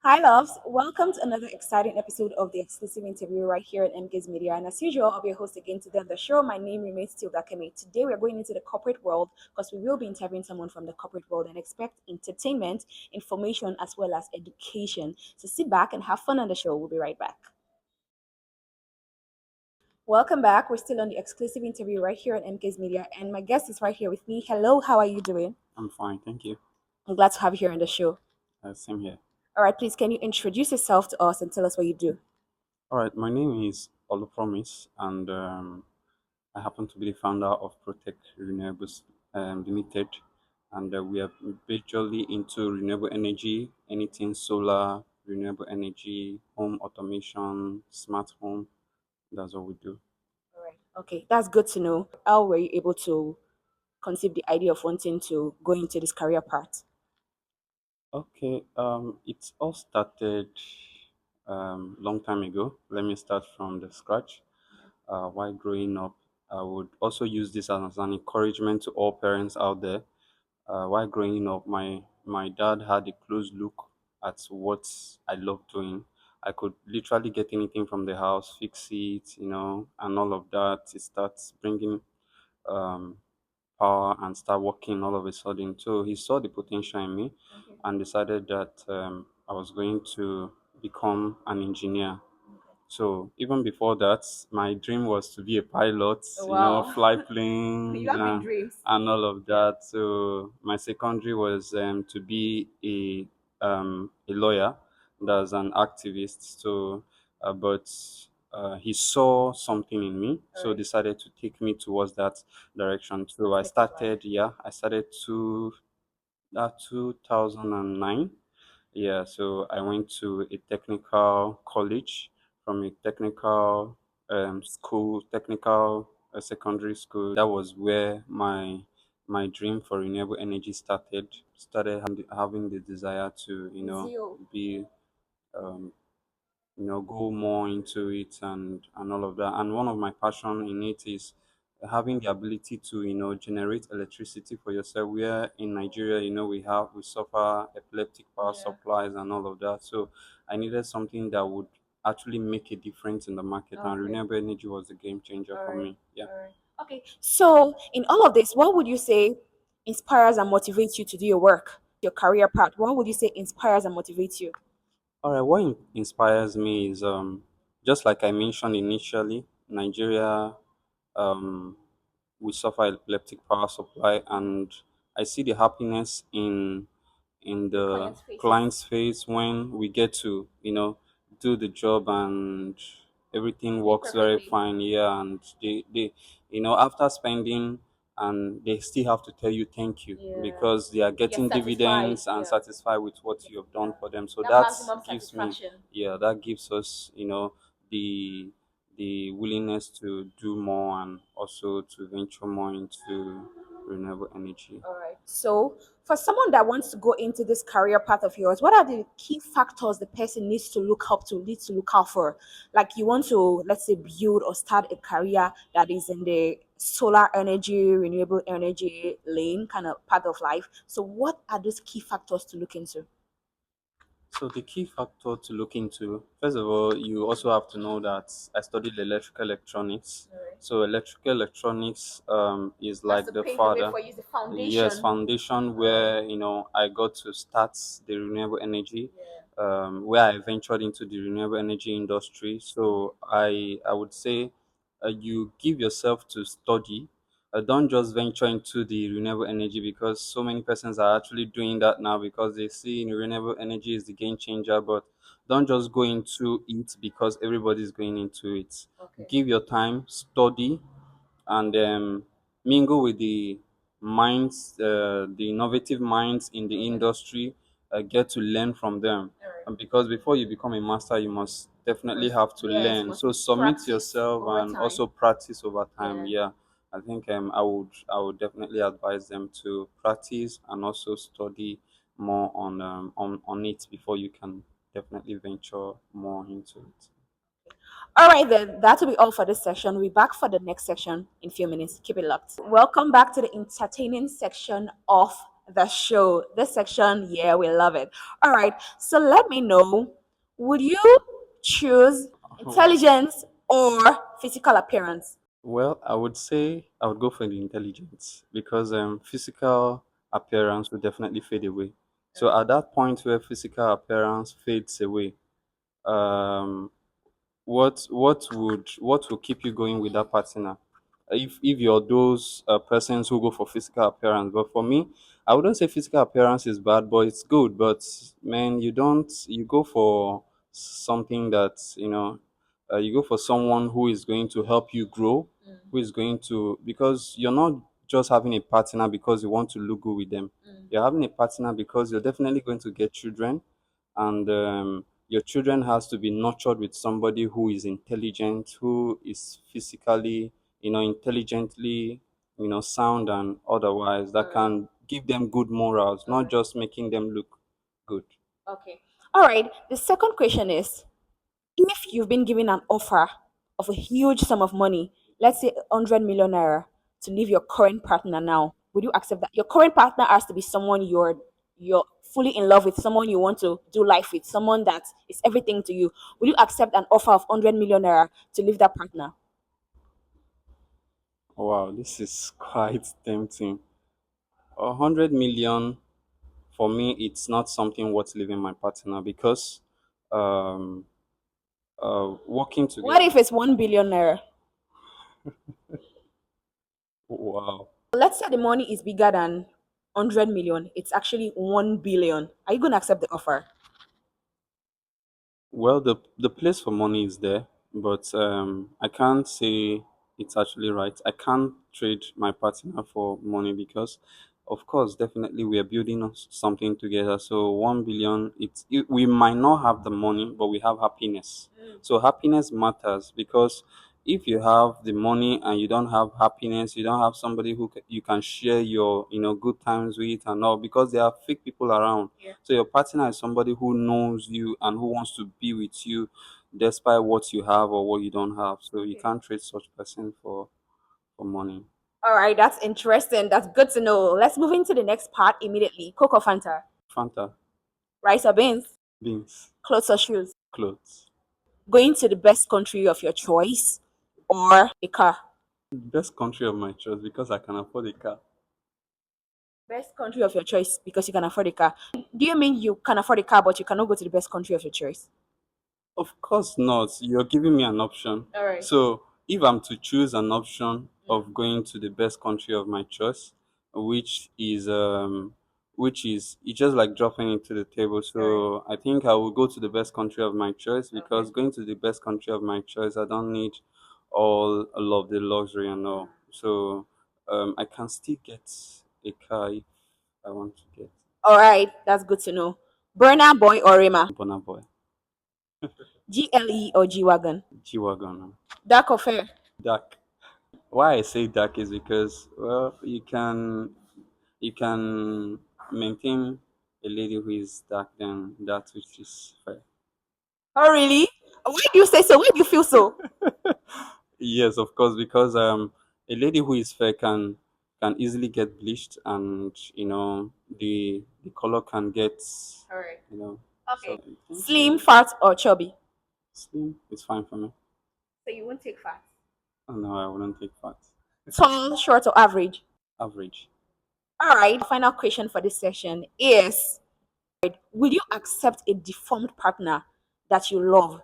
Hi, loves. Welcome to another exciting episode of the exclusive interview right here at MK's Media. And as usual, I'll be your host again today on the show. My name remains Tilda Kemi. Today, we're going into the corporate world because we will be interviewing someone from the corporate world and expect entertainment, information, as well as education. So sit back and have fun on the show. We'll be right back. Welcome back. We're still on the exclusive interview right here at MK's Media. And my guest is right here with me. Hello, how are you doing? I'm fine, thank you. I'm glad to have you here on the show. Same here. All right, please, can you introduce yourself to us and tell us what you do? All right, my name is Olupromise, and I happen to be the founder of Protect Renewables Limited, and we are majorly into renewable energy, anything solar, renewable energy, home automation, smart home. That's what we do. All right. Okay, that's good to know. How were you able to conceive the idea of wanting to go into this career path? Okay, it all started long time ago. Let me start from the scratch. While growing up, I would also use this as an encouragement to all parents out there. While growing up, my dad had a close look at what I loved doing. I could literally get anything from the house, fix it, and all of that. It starts bringing um, power and start working all of a sudden. So he saw the potential in me Okay. and decided that I was going to become an engineer. So even before that, my dream was to be a pilot, Oh, wow. fly You planes have big dreams. and all of that. So my secondary was to be a lawyer, that's an activist. So, but he saw something in me, so Alright. decided to take me towards that direction. So I Aspect of life. started, yeah, I started to 2009. Yeah, so I went to a technical college, from a technical school, technical secondary school. That was where my dream for renewable energy started. Started having the desire to Zero. be um, go more into it and all of that. And one of my passion in it is having the ability to generate electricity for yourself. Where in Nigeria, we suffer epileptic power Yeah. supplies and all of that. So I needed something that would actually make a difference in the market, and Okay. renewable energy was a game changer All for right. me. Yeah. All right. Okay. So, in all of this, what would you say inspires and motivates you to do your work, your career path? What would you say inspires and motivates you? All right, what inspires me is just like I mentioned initially, Nigeria, um we suffer epileptic power supply, and I see the happiness in The the client's faces. client's face when we get to do the job and everything Do it works very perfectly. fine. Yeah, and they after spending, and they still have to tell you thank you Yeah. because they are You're getting satisfied. dividends and Yeah. satisfied with what you have done Yeah. for them. So That that maximum gives me, satisfaction. yeah, that gives us the willingness to do more and also to venture more into renewable energy. All right. So, for someone that wants to go into this career path of yours, what are the key factors the person needs to look out for? Like you want to, let's say, build or start a career that is in the solar energy, renewable energy lane kind of part of life. So, what are those key factors to look into? So the key factor to look into, first of all, you also have to know that I studied electrical electronics. All right. So electrical electronics is That's like to the pave the way father. for you, the Yes, foundation. foundation All right. where I got to start the renewable energy, Yeah. where I ventured into the renewable energy industry. So I would say you give yourself to study. Don't just venture into the renewable energy because so many persons are actually doing that now because they see renewable energy is the game changer. But don't just go into it because everybody's going into it. Okay. Give your time, study, and mingle with the minds, the innovative minds in the Okay. industry. Get to learn from them, All right. and because before you become a master, you must definitely Must, have to yes, learn. must So submit practice yourself over and time. also practice over time. Yeah. Yeah, I think I would definitely advise them to practice and also study more on it before you can definitely venture more into it. All right, then that will be all for this session. We'll be back for the next section in a few minutes. Keep it locked. Welcome back to the entertaining section of the show. This section, yeah, we love it. All right, so let me know, would you choose Oh, intelligence or physical appearance? well, I would say I would go for the intelligence because physical appearance will definitely fade away. So at that point where physical appearance fades away, um, what will keep you going with that partner? If you're those persons who go for physical appearance, but for me, I wouldn't say physical appearance is bad, but it's good. But man, you go for something that you go for someone who is going to help you grow, who is going to, because you're not just having a partner because you want to look good with them. You're having a partner because you're definitely going to get children, and your children has to be nurtured with somebody who is intelligent, who is physically, intelligently, sound and otherwise, that can give them good morals, not just making them look good. Okay. All right. The second question is, if you've been given an offer of a huge sum of money, let's say 100 million naira, to leave your current partner now, would you accept that? Your current partner has to be someone you're fully in love with, someone you want to do life with, someone that is everything to you. Would you accept an offer of 100 million naira to leave that partner? Wow, this is quite tempting. 100 million, for me, it's not something worth leaving my partner because um working What together. if it's 1 billion naira? Wow. Let's say the money is bigger than 100 million. It's actually 1 billion. Are you going to accept the offer? Well, the place for money is there, but I can't say it's actually right. I can't trade my partner for money because, of course, definitely we are building something together. So 1 billion, we might not have the money, but we have happiness. So happiness matters because if you have the money and you don't have happiness, you don't have somebody who you can share your good times with and all, because there are fake people around. So your partner is somebody who knows you and who wants to be with you despite what you have or what you don't have. So you can't trade such person for money. All right, that's interesting. That's good to know. Let's move into the next part immediately. Coco Fanta, Fanta, rice or beans, beans, clothes or shoes. clothes. Going to the best country of your choice or a car. Best country of my choice because I can afford a car. Best country of your choice because you can afford a car. Do you mean you can afford a car but you cannot go to the best country of your choice? Of course not. You're giving me an option. All right. So if I'm to choose an option of going to the best country of my choice, which is it's just like dropping into the table. So I think I will go to the best country of my choice because going to the best country of my choice, I don't need all of the luxury and all. So I can still get a car if I want to get All right, that's good to know. Burner Boy or Rima? Bonner Boy, GLE or G Wagon? G-Wagon, Dark or fair? dark. Why I say dark is because, well, you can maintain a lady who is dark than that which is fair. Oh, really? Why do you say so? Why do you feel so? Yes, of course, because a lady who is fair can easily get bleached, and the color can get, All right. so Okay. I think Slim, fat, or chubby? slim is fine for me. So you won't take fat. Oh, no, I wouldn't take fat. Tall, short, or average? Average. All right. Final question for this session is: will you accept a deformed partner that you love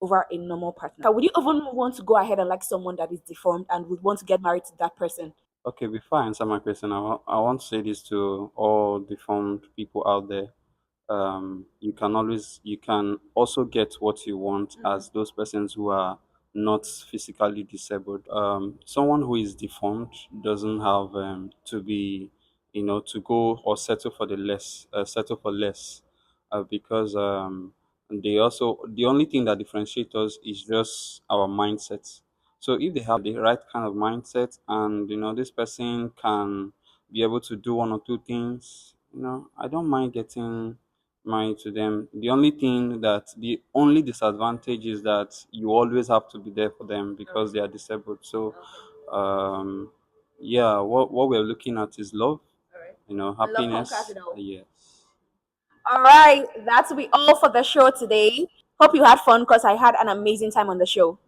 over a normal partner? Would you even want to go ahead and like someone that is deformed and would want to get married to that person? Okay, before I answer my question, I want to say this to all deformed people out there. You can also get what you want as those persons who are not physically disabled. Someone who is deformed doesn't have to be, to go or settle for less, because the only thing that differentiates us is just our mindset. So if they have the right kind of mindset, and this person can be able to do one or two things, I don't mind getting married to them. The only disadvantage is that you always have to be there for them because they are disabled. So, yeah, what we're looking at is love. Love conquers happiness. it all. Yes. All right, that's be all for the show today. Hope you had fun because I had an amazing time on the show.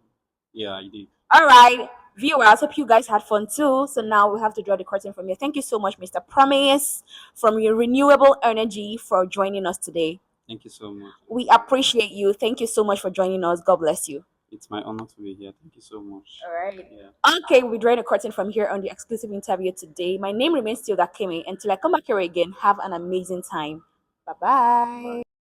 Yeah, I did. All right, viewers, hope you guys had fun too. So now we have to draw the curtain from here. Thank you so much, Mr. Promise, from your renewable energy for joining us today. Thank you so much. We appreciate you. Thank you so much for joining us. God bless you. It's my honor to be here. Thank you so much. All right. Yeah. Okay, we're drawing a curtain from here on the exclusive interview today. My name remains still Gakeme. Until I come back here again, have an amazing time. Bye bye.